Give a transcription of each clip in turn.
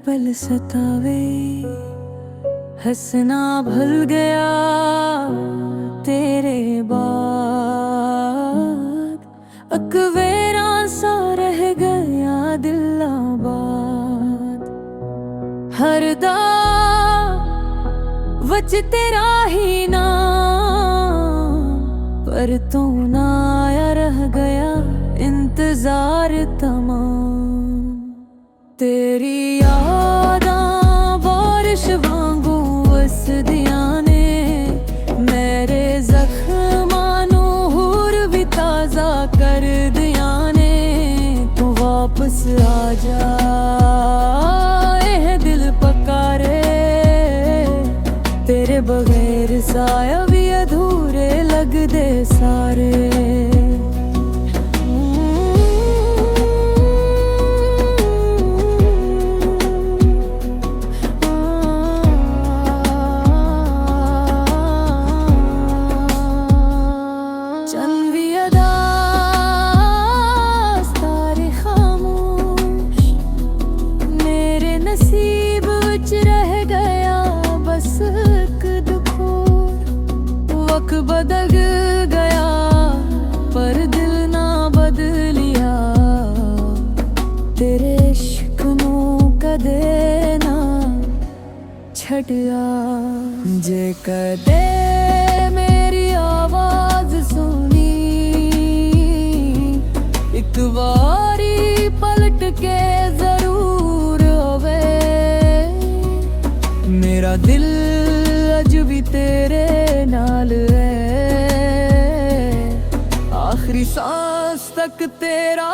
पल सतावे, हंसना भूल गया तेरे बाद, अकवेरा सा रह गया दिल आबाद। हरदा वच तेरा ही नाम, पर तू ना आया, रह गया इंतजार तमाम। तेरी यादां बारिश वांगू वसदियां ने, मेरे जख्मां नू होर भी ताज़ा कर दियां ने। तू वापस आ जा, ए दिल पकारे, तेरे बगैर साया भी अधूरे लगदे सारे। बदल गया पर दिल ना बदलिया, तेरे इश्क नू कदे ना छड्डिया। जे कदे मेरी आवाज सुनी, एक बारी पलट के जरूर होवे। मेरा दिल अज भी तेरे नाल है, आखिरी सांस तक तेरा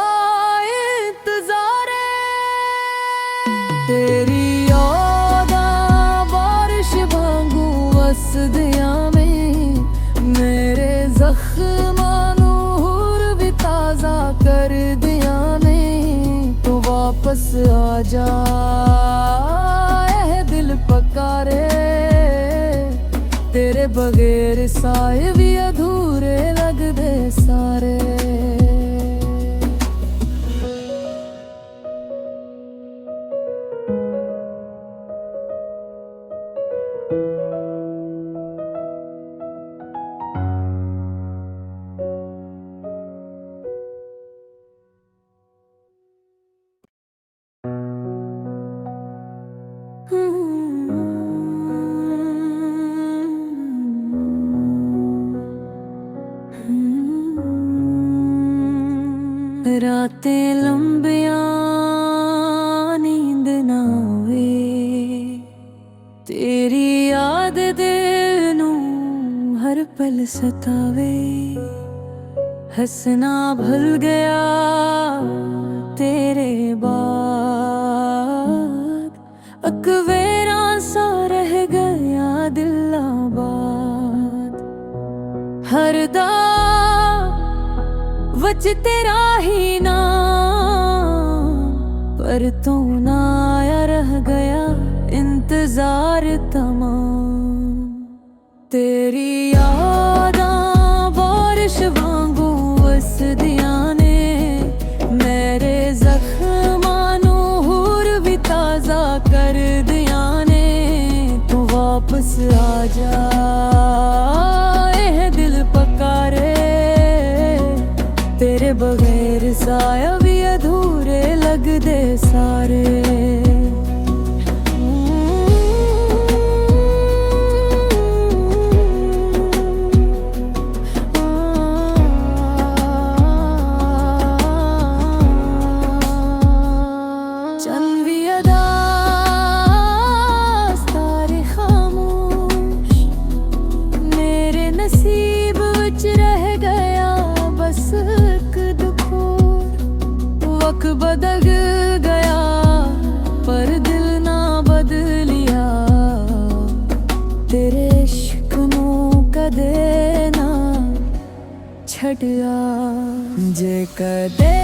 इंतजार है। तेरी यादां बारिश वांगू वसदियां में, मेरे जख्मां नू होर भी ताज़ा कर दियां ने। तू वापस आ जा, ए दिल पकारे, तेरे बगैर साए भी अधूरे लगदे सारे। रातें लंबियां नींद ना आवे, तेरी याद दिल नू हर पल सतावे। हंसना भूल गया तेरे बाद, अकवेरा सा रह गया दिल आबाद। हरदा वच तेरा ही नाम, पर तू ना आया, रह गया इंतजार तमाम। तेरी यादां बारिश वांगू वसदियां ने, मेरे जख्मां नू होर भी ताज़ा कर दियां ने। तू वापस आ जा, ए दिल पकारे, तेरे बगैर साया भी अधूरे लगदे सारे। बदल गया पर दिल ना बदलिया, तेरे इश्क नू कदे ना छड्डिया। जे कदे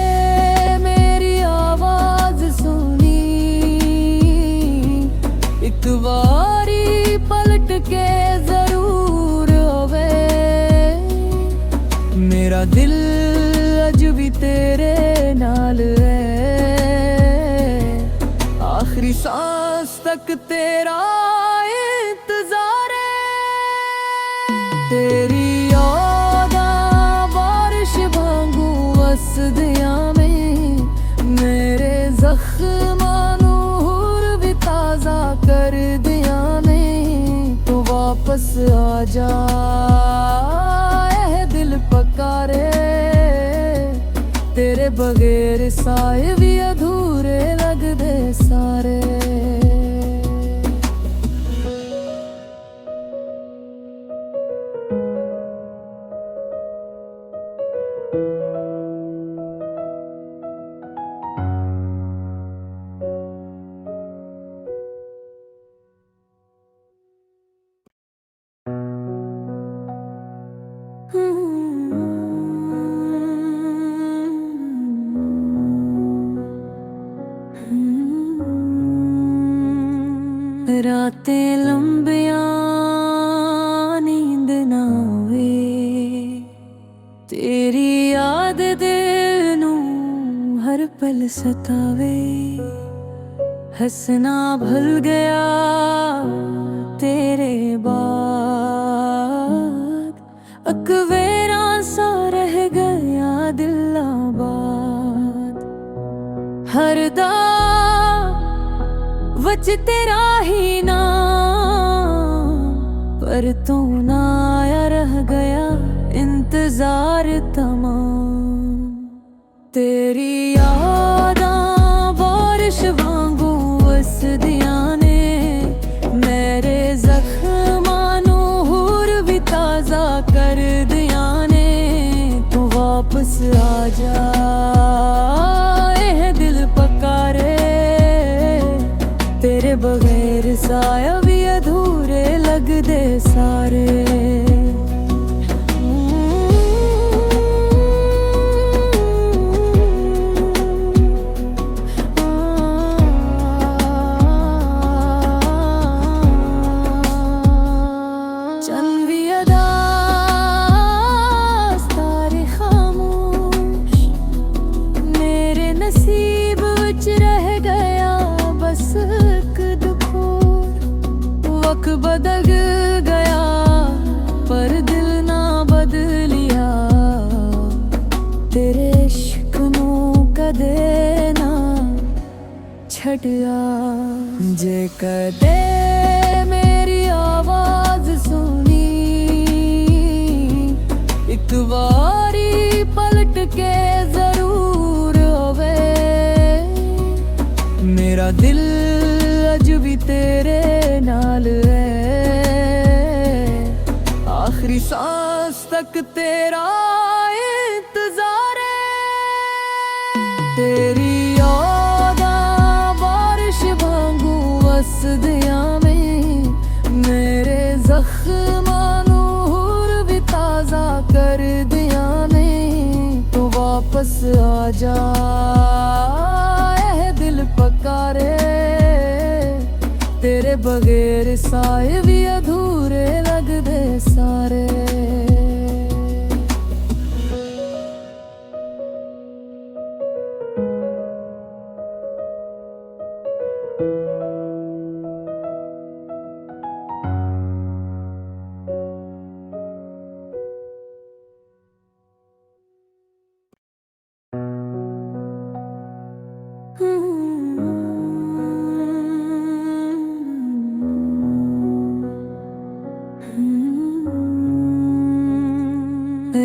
मेरी आवाज सुनी, एक बारी पलट के जरूर होवे। मेरा दिल अज भी तेरे नाल है, आखिरी सांस तक तेरा इंतजार है। तेरी यादां बारिश वांगू वसदियां में, मेरे जख्मां नूं हुर भी ताज़ा कर दियां ने। तो वापस आ जा ऐ दिल पकारे, तेरे बगैर साए भी अधूरे लगदे सारे। रातें लंबियां नींद ना आवे, तेरी याद दिल नूं हर पल सतावे। हंसना भूल गया तेरे बाद, अकवेरा सा रह गया दिलाबाद। हर वच तेरा ही नाम, पर तू ना आया रह गया इंतजार तमाम। तेरी यादां बारिश वांगू वसदियां ने, मेरे जख्मां नूं हुर भी ताज़ा कर दियां ने। तू वापस आ जा ऐ दिल पकारे, तेरे बगैर साया भी अधूरे लगदे सारे। चंद भी अदास तारे खामोश, मेरे नसीब विच रह गया बस वक्त बदल गया पर दिल ना बदलिया। तेरे इश्क नूं कदे ना छड्डिया। जे कदे मेरी आवाज सुनी, एक बारी पलट के जरूर होवे। मेरा दिल अज भी तेरे नाल है, आखिरी सांस तक तेरा इंतजार है। तेरी यादां बारिश वांगू वसदियां में, मेरे जख्मां नूं हुर भी ताज़ा कर दियां ने। तो वापस आ जा ऐ दिल पकारे, तेरे बगैर साए भी अधूरे लगदे सारे।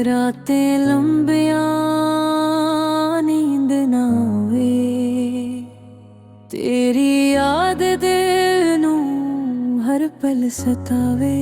रातें लंबियां नींद ना आवे, तेरी याद दिल नूं हर पल सतावे।